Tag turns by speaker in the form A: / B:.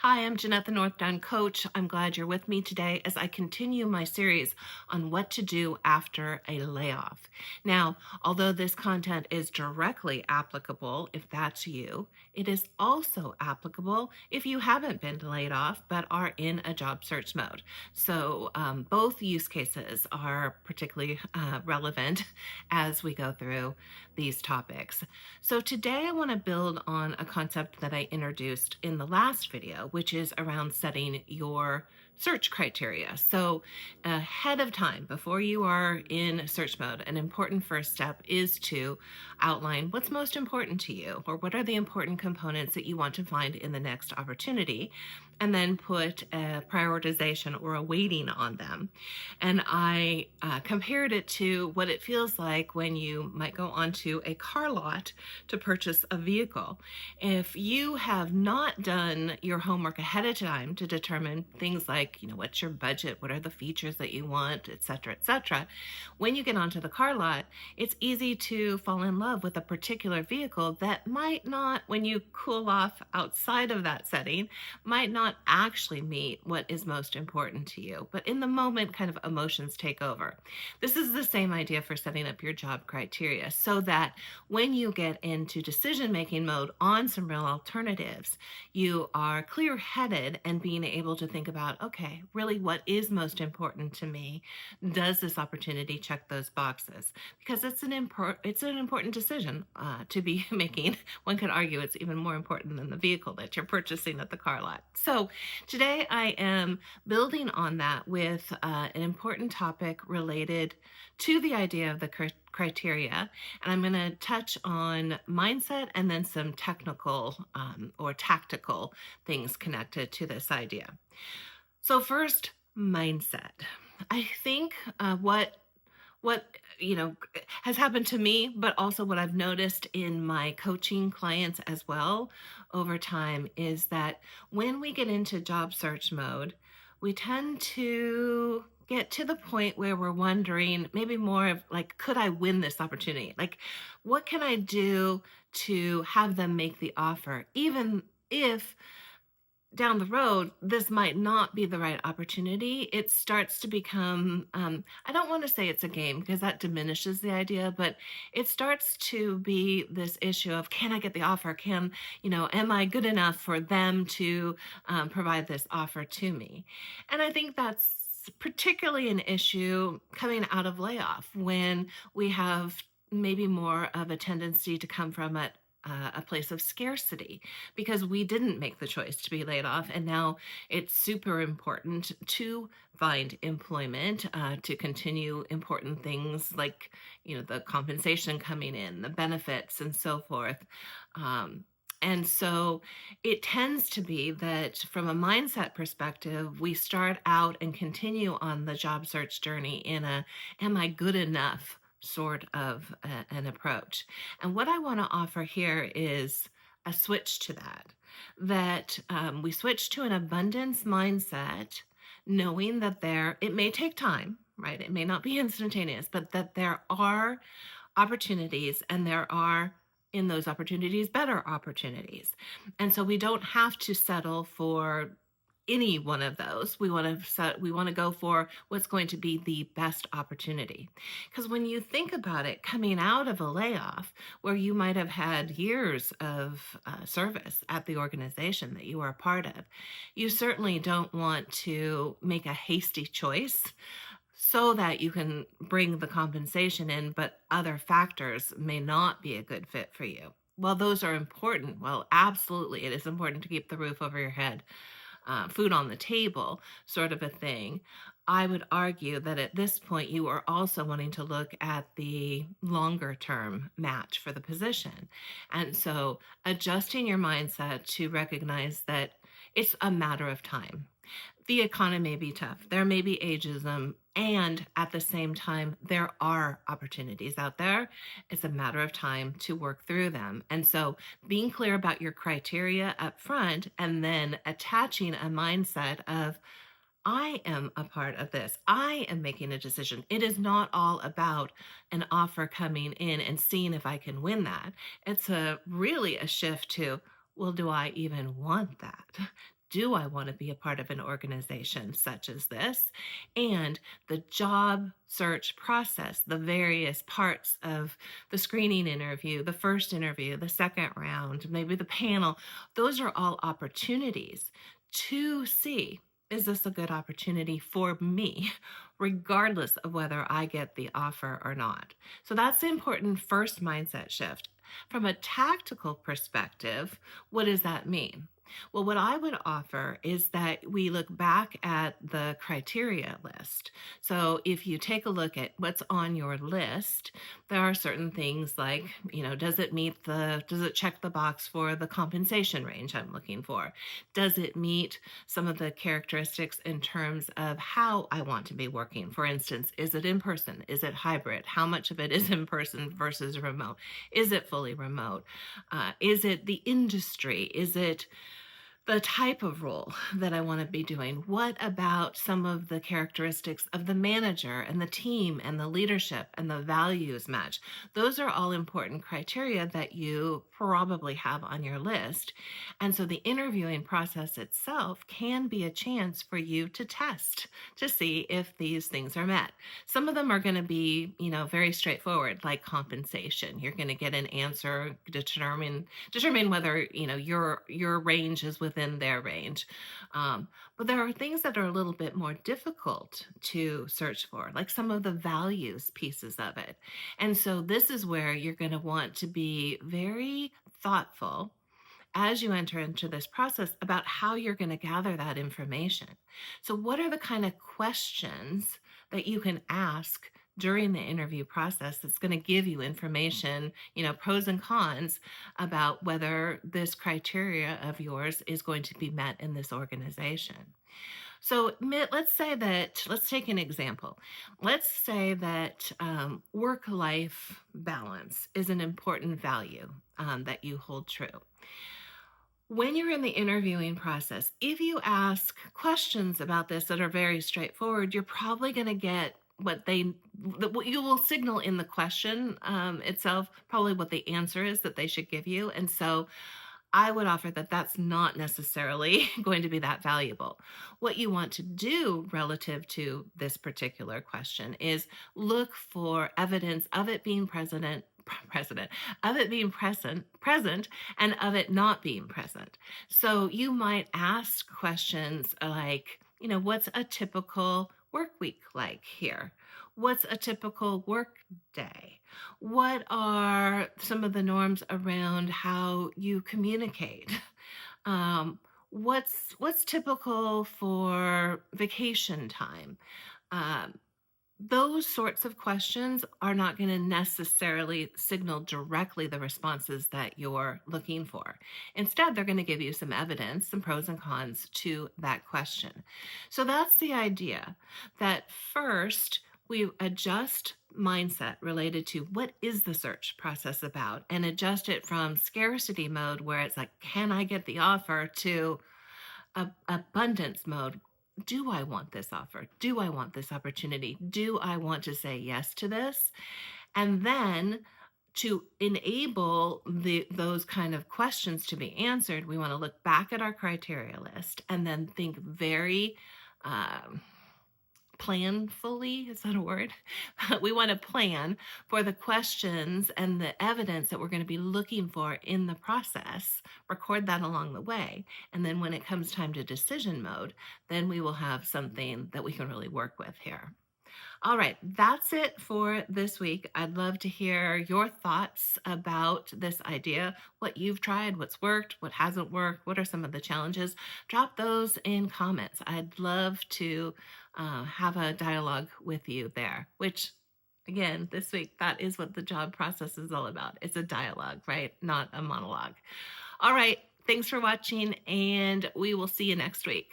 A: Hi, I'm Jeanette, the Northbound Coach. I'm glad you're with me today as I continue my series on what to do after a layoff. Now, although this content is directly applicable if that's you, it is also applicable if you haven't been laid off but are in a job search mode. So, both use cases are particularly relevant as we go through these topics. So, today I want to build on a concept that I introduced in the last video, which is around setting your search criteria. So, ahead of time, before you are in search mode, an important first step is to outline what's most important to you, or what are the important components that you want to find in the next opportunity, and then put a prioritization or a weighting on them. And I compared it to what it feels like when you might go onto a car lot to purchase a vehicle. If you have not done your homework ahead of time to determine things like, what's your budget, what are the features that you want, et cetera, when you get onto the car lot, it's easy to fall in love with a particular vehicle that might not, when you cool off outside of that setting, might not actually meet what is most important to you. But in the moment, kind of emotions take over. This is the same idea for setting up your job criteria so that when you get into decision-making mode on some real alternatives, you are clear-headed and being able to think about, okay, really what is most important to me? Does this opportunity check those boxes? Because it's an important decision to be making. One could argue it's even more important than the vehicle that you're purchasing at the car lot. So today I am building on that with an important topic related to the idea of the criteria. And I'm going to touch on mindset and then some technical or tactical things connected to this idea. So first, mindset. I think what has happened to me, but also what I've noticed in my coaching clients as well over time is that when we get into job search mode, we tend to get to the point where we're wondering maybe more of like, could I win this opportunity? Like, what can I do to have them make the offer, even if down the road, this might not be the right opportunity. It starts to become, I don't want to say it's a game because that diminishes the idea, but it starts to be this issue of, can I get the offer? Am I good enough for them to provide this offer to me? And I think that's particularly an issue coming out of layoff when we have maybe more of a tendency to come from it a place of scarcity because we didn't make the choice to be laid off. And now it's super important to find employment, to continue important things like, the compensation coming in, the benefits, and so forth. And so it tends to be that from a mindset perspective, we start out and continue on the job search journey in am I good enough sort of an approach. And what I want to offer here is a switch to that we switch to an abundance mindset, knowing that it may take time, right? It may not be instantaneous, but that there are opportunities and there are in those opportunities better opportunities. And so we don't have to settle for any one of those. We want to go for what's going to be the best opportunity. Because when you think about it, coming out of a layoff where you might have had years of service at the organization that you are a part of, you certainly don't want to make a hasty choice so that you can bring the compensation in, but other factors may not be a good fit for you. Well, those are important. Well, absolutely, it is important to keep the roof over your head, food on the table, sort of a thing. I would argue that at this point, you are also wanting to look at the longer term match for the position. And so adjusting your mindset to recognize that it's a matter of time. The economy may be tough. There may be ageism. And at the same time, there are opportunities out there. It's a matter of time to work through them. And so being clear about your criteria up front and then attaching a mindset of, I am a part of this. I am making a decision. It is not all about an offer coming in and seeing if I can win that. It's really a shift to, well, do I even want that? Do I want to be a part of an organization such as this? And the job search process, the various parts of the screening interview, the first interview, the second round, maybe the panel, those are all opportunities to see, is this a good opportunity for me, regardless of whether I get the offer or not? So that's the important first mindset shift. From a tactical perspective, what does that mean? Well, what I would offer is that we look back at the criteria list. So if you take a look at what's on your list, there are certain things like, does it check the box for the compensation range I'm looking for? Does it meet some of the characteristics in terms of how I want to be working? For instance, is it in person? Is it hybrid? How much of it is in person versus remote? Is it fully remote? Is it the industry? Is it the type of role that I want to be doing? What about some of the characteristics of the manager and the team and the leadership and the values match? Those are all important criteria that you probably have on your list. And so the interviewing process itself can be a chance for you to test to see if these things are met. Some of them are going to be, very straightforward, like compensation. You're going to get an answer, determine whether, your range is within their range. But there are things that are a little bit more difficult to search for, like some of the values pieces of it. And so this is where you're going to want to be very thoughtful as you enter into this process about how you're going to gather that information. So, what are the kind of questions that you can ask during the interview process that's going to give you information, pros and cons about whether this criteria of yours is going to be met in this organization? So let's take an example. Let's say that work-life balance is an important value that you hold true. When you're in the interviewing process, if you ask questions about this that are very straightforward, you're probably going to get what you will signal in the question itself, probably what the answer is that they should give you. And so I would offer that that's not necessarily going to be that valuable. What you want to do relative to this particular question is look for evidence of it being of it being present, and of it not being present. So you might ask questions like, what's a typical work week like here? What's a typical work day? What are some of the norms around how you communicate? What's typical for vacation time? Um, those sorts of questions are not going to necessarily signal directly the responses that you're looking for. Instead, they're going to give you some evidence, some pros and cons to that question. So that's the idea, that first we adjust mindset related to what is the search process about, and adjust it from scarcity mode, where it's like, can I get the offer, to abundance mode. Do I want this offer? Do I want this opportunity? Do I want to say yes to this? And then to enable those kind of questions to be answered, we want to look back at our criteria list and then think very planfully, is that a word? We want to plan for the questions and the evidence that we're going to be looking for in the process, record that along the way. And then when it comes time to decision mode, then we will have something that we can really work with here. All right, that's it for this week. I'd love to hear your thoughts about this idea, what you've tried, what's worked, what hasn't worked, what are some of the challenges. Drop those in comments. I'd love to have a dialogue with you there, which, again, this week, that is what the job process is all about. It's a dialogue, right? Not a monologue. All right, thanks for watching, and we will see you next week.